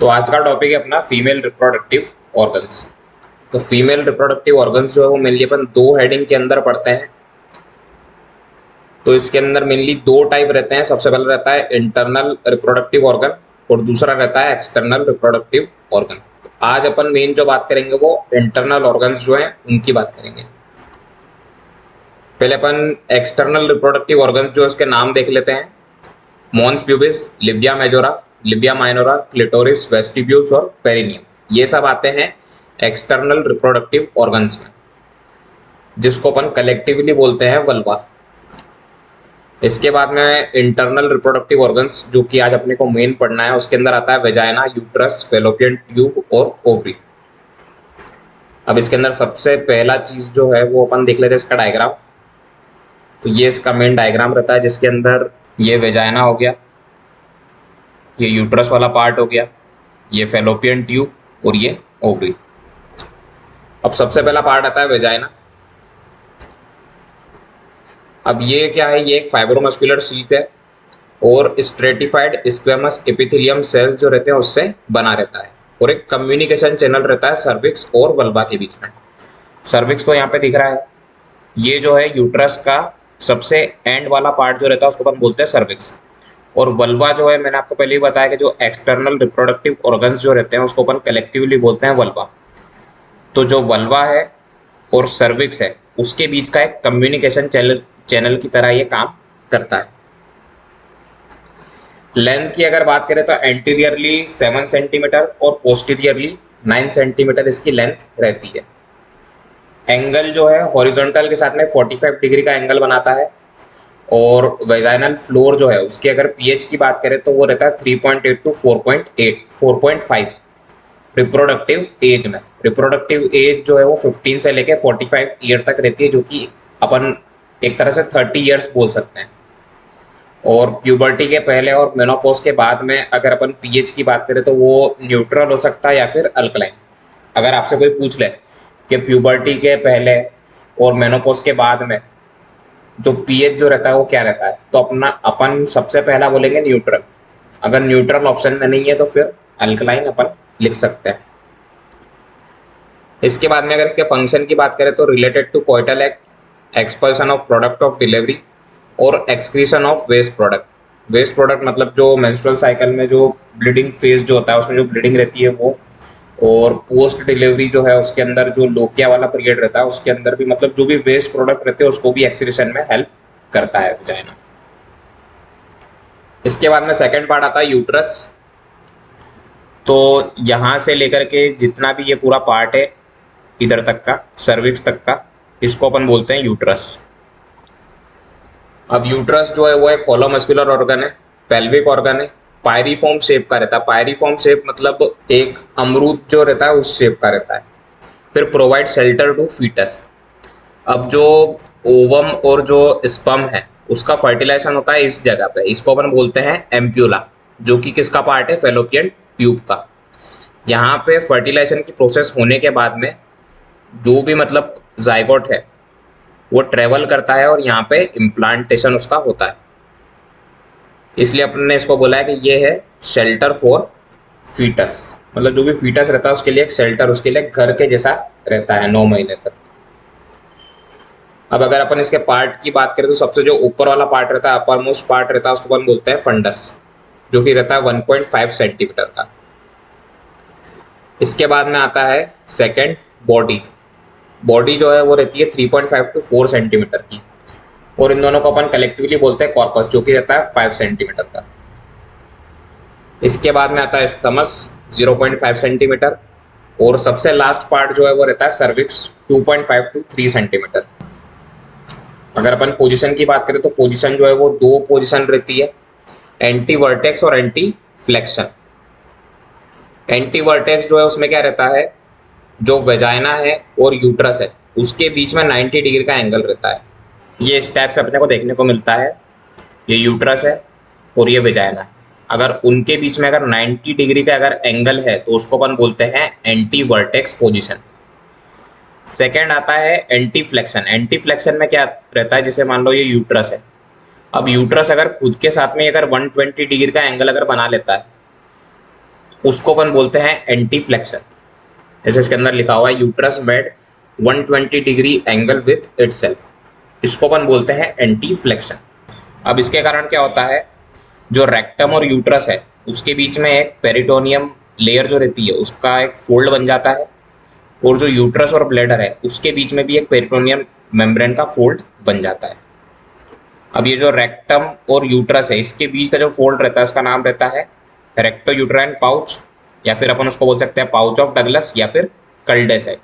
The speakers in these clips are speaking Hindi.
तो आज का टॉपिक है अपना फीमेल रिप्रोडक्टिव ऑर्गन्स। तो फीमेल रिप्रोडक्टिव ऑर्गन्स जो है वो मेनली अपन दो हेडिंग के अंदर पढ़ते हैं। तो इसके अंदर मेनली दो टाइप रहते हैं। सबसे पहला रहता है इंटरनल रिप्रोडक्टिव ऑर्गन और दूसरा रहता है एक्सटर्नल रिप्रोडक्टिव ऑर्गन। आज अपन मेन जो बात करेंगे वो इंटरनल ऑर्गन्स जो है उनकी बात करेंगे। पहले अपन एक्सटर्नल रिप्रोडक्टिव ऑर्गन्स जो है उसके नाम देख लेते हैं। Mons pubis, labia majora, labia minora, clitoris, vestibules और पेरिनियम, ये सब आते हैं एक्सटर्नल रिप्रोडक्टिव ऑर्गन्स में, जिसको अपन कलेक्टिवली बोलते हैं वल्वा। इसके बाद में इंटरनल रिप्रोडक्टिव ऑर्गन्स जो कि आज अपने को मेन पढ़ना है, उसके अंदर आता है वेजाइना, यूट्रस, फेलोपियन ट्यूब और ओवरी। अब इसके अंदर सबसे पहला चीज जो है वो अपन देख लेते हैं इसका डायग्राम। तो ये इसका मेन डायग्राम रहता है, जिसके अंदर ये वेजाइना हो गया, ये यूट्रस वाला पार्ट हो गया, ये फेलोपियन ट्यूब और ये ओवरी। अब सबसे पहला पार्ट आता है वेजाइना। अब ये क्या है, ये एक फाइब्रोमस्कुलर शीट है और स्ट्रेटिफाइड स्क्वेमस एपिथेलियम सेल्स जो रहते हैं उससे बना रहता है, और एक कम्युनिकेशन चैनल रहता है सर्विक्स और वल्वा के बीच में। सर्विक्स तो यहाँ पे दिख रहा है, ये जो है यूट्रस का सबसे एंड वाला पार्ट जो रहता है उसको अपन बोलते हैं सर्विक्स। और वल्वा जो है, मैंने आपको पहले ही बताया कि जो एक्सटर्नल रिप्रोडक्टिव ऑर्गन्स जो रहते हैं उसको अपन कलेक्टिवली बोलते हैं वल्वा। तो जो वल्वा है और सर्विक्स है उसके बीच का एक कम्युनिकेशन चैनल की तरह ये काम करता है। लेंथ की अगर बात करें तो एंटीरियरली 7 सेंटीमीटर और पोस्टीरियरली 9 सेंटीमीटर इसकी लेंथ रहती है। एंगल जो है हॉरिजॉन्टल के साथ में 45 डिग्री का एंगल बनाता है। और वेजाइनल फ्लोर जो है उसकी अगर पीएच की बात करें तो वो रहता है 3.8 टू 4.5 रिप्रोडक्टिव एज में। रिप्रोडक्टिव एज जो है वो 15 से लेके 45 ईयर तक रहती है, जो कि अपन एक तरह से 30 ईयर्स बोल सकते हैं। और प्यूबर्टी के पहले और मेनोपॉज के बाद में अगर अपन पीएच की बात करें तो वो न्यूट्रल हो सकता है या फिर अल्कलाइन। अगर आपसे कोई पूछ ले कि प्यूबर्टी के पहले और मेनोपॉज के बाद में जो पीएच जो रहता है वो क्या रहता है, तो अपन सबसे पहला बोलेंगे न्यूट्रल। अगर न्यूट्रल ऑप्शन में नहीं है तो फिर अल्कलाइन अपन लिख सकते हैं। इसके बाद में अगर इसके फंक्शन की बात करें तो related to coital act, expulsion of product of delivery और excretion of waste product. Waste product मतलब जो मेंस्ट्रुअल साइकिल में जो ब्लीडिंग फेज जो होता है उसमें जो ब्लीडिंग रहती है वो, और पोस्ट डिलीवरी जो है उसके अंदर जो लोकिया वाला पीरियड रहता है उसके अंदर भी, मतलब जो भी वेस्ट प्रोडक्ट रहते हैं उसको भी एक्सक्रीशन में हेल्प करता है वजाइना। इसके बाद में सेकंड पार्ट आता है यूट्रस। तो यहाँ से लेकर के जितना भी ये पूरा पार्ट है इधर तक का, सर्विक्स तक का, इसको अपन बोलते हैं यूट्रस। अब यूट्रस जो है वो एक होलोमस्कुलर ऑर्गन है, पेल्विक ऑर्गन है, पायरीफॉर्म शेप का रहता है। पायरीफॉर्म शेप मतलब एक अमरूद जो रहता है उस शेप का रहता है। फिर प्रोवाइड शेल्टर टू फीटस। अब जो ओवम और जो स्पर्म है उसका फर्टिलाइजेशन होता है इस जगह पे, इसको अपन बोलते हैं एम्प्यूला, जो कि किसका पार्ट है, फेलोपियन ट्यूब का। यहाँ पे फर्टिलाइजेशन की प्रोसेस होने के बाद में जो भी मतलब जाइगोट है वो ट्रेवल करता है और यहाँ पे इम्प्लांटेशन उसका होता है। इसलिए अपन ने इसको बोला है कि ये है शेल्टर फॉर फीटस, मतलब जो भी फीटस रहता है उसके लिए एक शेल्टर, उसके लिए घर के जैसा रहता है 9 महीने तक। अब अगर अपन इसके पार्ट की बात करें तो सबसे जो ऊपर वाला पार्ट रहता है, अपर मोस्ट पार्ट रहता है, उसको अपन बोलते हैं फंडस, जो कि रहता है 1.5 सेंटीमीटर का। इसके बाद में आता है सेकेंड बॉडी। बॉडी जो है वो रहती है 3.5 टू 4 सेंटीमीटर की, और इन दोनों को अपन कलेक्टिवली बोलते हैं कॉर्पस, जो कि रहता है 5 सेंटीमीटर का। इसके बाद में आता है स्तमस 0.5 सेंटीमीटर, और सबसे लास्ट पार्ट जो है वो रहता है सर्विक्स 2.5 टू 3 सेंटीमीटर। अगर अपन पोजीशन की बात करें तो पोजीशन जो है वो दो पोजीशन रहती है, एंटी वर्टेक्स और एंटी फ्लेक्शन। एंटी वर्टेक्स जो है उसमें क्या रहता है, जो वेजाइना है और यूट्रस है उसके बीच में 90 डिग्री का एंगल रहता है। ये इस टाइप से अपने को देखने को मिलता है, ये यूट्रस है और ये वेजाइना है। अगर उनके बीच में अगर 90 डिग्री का अगर एंगल है तो उसको अपन बोलते हैं एंटी वर्टेक्स पोजीशन। सेकेंड आता है एंटी फ्लेक्शन। एंटी फ्लेक्शन में क्या रहता है, जैसे मान लो ये यूट्रस है, अब यूट्रस अगर खुद के साथ में अगर 120 डिग्री का एंगल अगर बना लेता है उसको अपन बोलते हैं एंटी फ्लेक्शन। जैसे इसके अंदर लिखा हुआ है uterus made 120 degree angle with itself, इसको अपन बोलते हैं एंटी फ्लेक्शन। अब इसके कारण क्या होता है, जो रेक्टम और यूट्रस है उसके बीच में एक पेरिटोनियम लेयर जो रहती है उसका एक फोल्ड बन जाता है, और जो यूट्रस और ब्लैडर है उसके बीच में भी एक पेरिटोनियम मेम्ब्रेन का फोल्ड बन जाता है। अब ये जो रेक्टम और यूट्रस है इसके बीच का जो फोल्ड रहता है इसका नाम रहता है रेक्टो यूट्राइन पाउच, या फिर अपन उसको बोल सकते हैं पाउच ऑफ डगलस या फिर कल्डेसेक।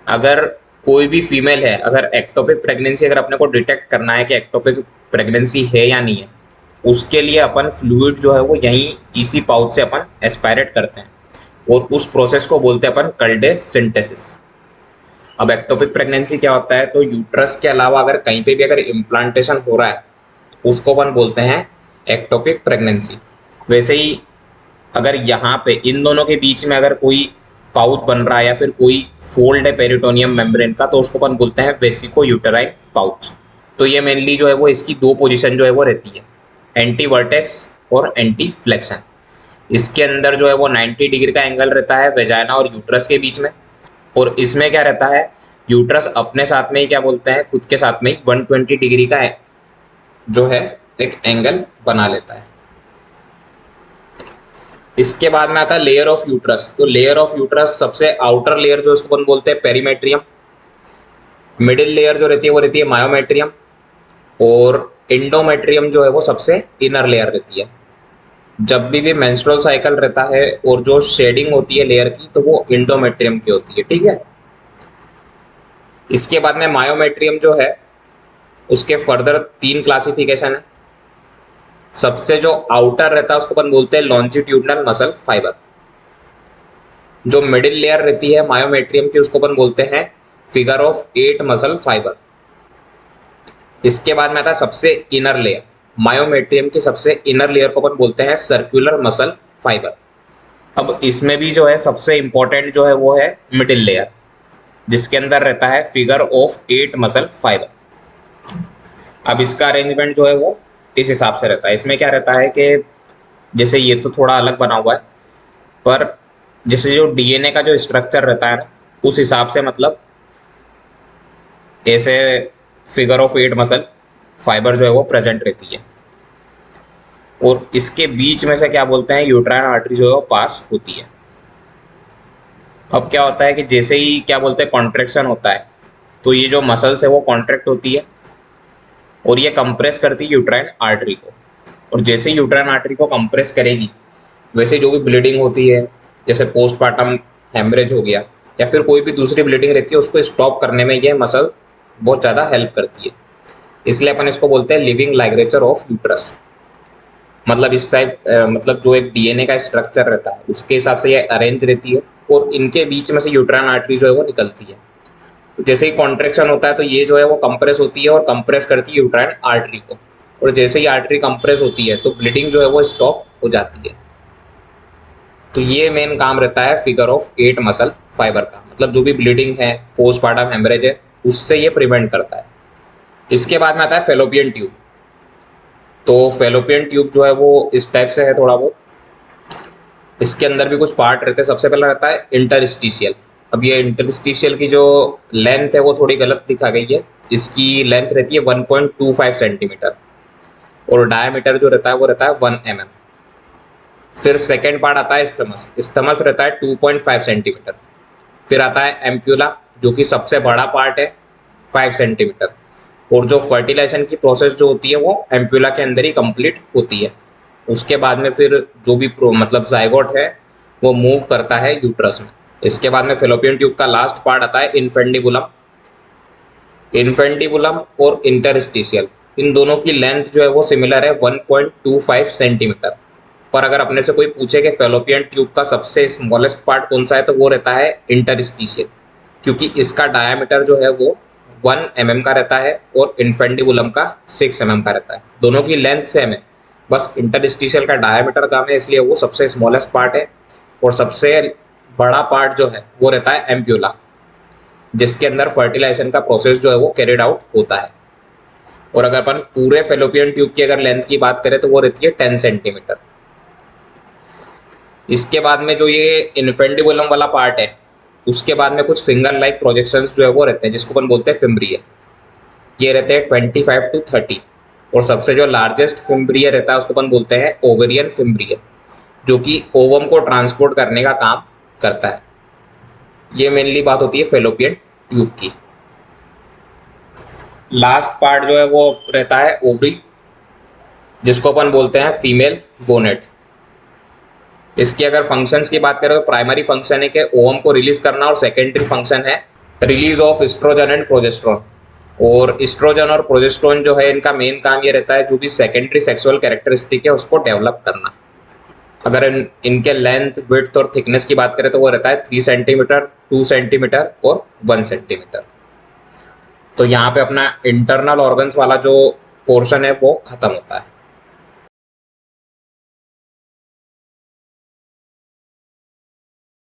अगर कोई भी फीमेल है, अगर एक्टोपिक प्रेगनेंसी अगर अपने को डिटेक्ट करना है कि एक्टोपिक प्रेगनेंसी है या नहीं है, उसके लिए अपन फ्लूइड जो है वो यहीं इसी पाउच से अपन एस्पायरेट करते हैं, और उस प्रोसेस को बोलते हैं अपन कल्डे सिंथेसिस। अब एक्टोपिक प्रेगनेंसी क्या होता है, तो यूट्रस के अलावा अगर कहीं पे भी अगर इम्प्लांटेशन हो रहा है उसको अपन बोलते हैं एक्टोपिक प्रेगनेंसी। वैसे ही अगर यहाँ पे इन दोनों के बीच में अगर कोई पाउच बन रहा है या फिर कोई फोल्ड है पेरिटोनियम मेम्ब्रेन का, तो उसको अपन बोलते हैं वेसिको यूटेराइन पाउच। तो ये मेनली जो है वो इसकी दो पोजीशन जो है वो रहती है, एंटी वर्टेक्स और एंटी फ्लेक्शन। इसके अंदर जो है वो 90 डिग्री का एंगल रहता है वेजाइना और यूट्रस के बीच में, और इसमें क्या रहता है, यूट्रस अपने साथ में ही क्या बोलते हैं, खुद के साथ में ही 120 डिग्री का जो है एक एंगल बना लेता है। इसके बाद में आता है लेयर ऑफ यूट्रस। तो लेयर ऑफ यूट्रस सबसे आउटर लेयर जो इसको अपन बोलते हैं पेरीमेट्रियम, मिडिल लेयर जो रहती है वो रहती है मायोमेट्रियम, और इंडोमेट्रियम जो है वो सबसे इनर लेयर रहती है। जब भी मेंस्ट्रुअल साइकिल रहता है और जो शेडिंग होती है लेयर की तो वो इंडोमेट्रियम की होती है, ठीक है। इसके बाद में मायोमेट्रियम जो है उसके फर्दर 3 क्लासिफिकेशन है। सबसे जो आउटर रहता है उसको अपन बोलते हैं लॉन्जिट्यूडनल मसल फाइबर। जो मिडिल लेयर रहती है मायोमेट्रियम की उसको अपन बोलते हैं फिगर ऑफ 8 मसल फाइबर। इसके बाद में आता है सबसे इनर लेयर, मायोमेट्रियम की सबसे इनर लेयर को अपन बोलते हैं सर्कुलर मसल फाइबर। अब इसमें भी जो है सबसे इंपॉर्टेंट जो है वो है मिडिल लेयर, जिसके अंदर रहता है फिगर ऑफ 8 मसल फाइबर। अब इसका अरेंजमेंट जो है वो इस हिसाब से रहता है। इसमें क्या रहता है कि जैसे ये तो थोड़ा अलग बना हुआ है, पर जैसे जो डीएनए का जो स्ट्रक्चर रहता है ना उस हिसाब से मतलब ऐसे फिगर ऑफ 8 मसल फाइबर जो है वो प्रेजेंट रहती है, और इसके बीच में से क्या बोलते हैं यूट्राइन आर्टरी जो है वो पास होती है। अब क्या होता है कि जैसे ही क्या बोलते हैं कॉन्ट्रैक्शन होता है तो ये जो मसल्स है वो कॉन्ट्रैक्ट होती है और ये कंप्रेस करती है यूट्राइन आर्टरी को, और जैसे ही यूट्राइन आर्टरी को कंप्रेस करेगी वैसे जो भी ब्लीडिंग होती है, जैसे पोस्टपार्टम हेमरेज हो गया या फिर कोई भी दूसरी ब्लीडिंग रहती है, उसको स्टॉप करने में ये मसल बहुत ज़्यादा हेल्प करती है। इसलिए अपन इसको बोलते हैं लिविंग लाइग्रेचर ऑफ यूट्रस। मतलब इस टाइप मतलब जो एक डीएनए का स्ट्रक्चर रहता है उसके हिसाब से ये अरेंज रहती है, और इनके बीच में से यूट्राइन आर्टरी जो है वो निकलती है। तो जैसे ही कॉन्ट्रैक्शन होता है तो ये जो है वो कंप्रेस होती है और कंप्रेस करती है यूट्राइन आर्टरी को, और जैसे ही आर्टरी कंप्रेस होती है तो ब्लीडिंग जो है वो स्टॉप हो जाती है। तो ये मेन काम रहता है फिगर ऑफ 8 मसल फाइबर का, मतलब जो भी ब्लीडिंग है पोस्टपार्टम हेमरेज है उससे ये प्रिवेंट करता है। इसके बाद में आता है फेलोपियन ट्यूब। तो फेलोपियन ट्यूब जो है वो इस टाइप से है थोड़ा बहुत, इसके अंदर भी कुछ पार्ट रहते हैं। सबसे पहला रहता है इंटरस्टिशियल। अब ये इंटरस्टिशियल की जो लेंथ है वो थोड़ी गलत दिखा गई है, इसकी लेंथ रहती है 1.25 सेंटीमीटर, और डायमीटर जो रहता है वो रहता है 1 mm। फिर सेकेंड पार्ट आता है स्टमस। स्टमस रहता है 2.5 सेंटीमीटर। फिर आता है एम्प्यूला जो कि सबसे बड़ा पार्ट है 5 सेंटीमीटर, और जो फर्टिलाइजेशन की प्रोसेस जो होती है वो एम्प्यूला के अंदर ही कंप्लीट होती है। उसके बाद में फिर जो भी मतलब जाइगोट है वो मूव करता है यूट्रस में। इसके बाद में फेलोपियन ट्यूब का लास्ट पार्ट आता है इन्फेंडिबुलम। इन्फेंडिबुलम और इंटरस्टिशियल इन दोनों की लेंथ जो है वो सिमिलर है 1.25 सेंटीमीटर। पर अगर अपने से कोई पूछे कि फेलोपियन ट्यूब का सबसे स्मॉलेस्ट पार्ट कौन सा है तो वो रहता है इंटरस्टिशियल, क्योंकि इसका डायमीटर जो है वो 1 mm का रहता है और इन्फेंडिबुलम का 6 mm का रहता है। दोनों की लेंथ सेम है, बस इंटरस्टिशियल का डायमीटर कम है इसलिए वो सबसे स्मॉलेस्ट पार्ट है, और सबसे बड़ा पार्ट जो है वो रहता है एम्प्यूला, जिसके अंदर फर्टिलाइजेशन का प्रोसेस जो है वो कैरिड आउट होता है। और अगर अपन पूरे फेलोपियन ट्यूब की अगर लेंथ की बात करें तो वो रहती है 10 सेंटीमीटर। इसके बाद में जो ये इन्फेंडिबुलम वाला पार्ट है, उसके बाद में कुछ फिंगर लाइक प्रोजेक्शंस जो है वो रहते हैं, जिसको अपन बोलते हैं फिम्ब्रिया। ये रहते हैं 25 to 30। और सबसे जो लार्जेस्ट फिम्ब्रिया रहता है उसको अपन बोलते हैं ओवेरियन फिम्ब्रिया, जो कि ओवम को ट्रांसपोर्ट करने का काम करता है। ये मेनली बात होती है फेलोपियन ट्यूब की। लास्ट पार्ट जो है वो रहता है ओवरी, जिसको अपन बोलते हैं फीमेल गोनेट। इसकी अगर फंक्शंस की बात करें तो प्राइमरी फंक्शन है कि ओवम को रिलीज करना, और सेकेंडरी फंक्शन है release of oestrogen and progesterone. और एस्ट्रोजन और प्रोजेस्टेरोन जो है इनका मेन काम ये रहता है जो भी सेकेंडरी सेक्सुअल कैरेक्टरिस्टिक है उसको डेवलप करना। अगर इनके लेंथ, विड्थ और थिकनेस की बात करें तो वो रहता है 3 सेंटीमीटर, 2 सेंटीमीटर और 1 सेंटीमीटर। तो यहाँ पे अपना इंटरनल ऑर्गन्स वाला जो पोर्शन है वो खत्म होता है।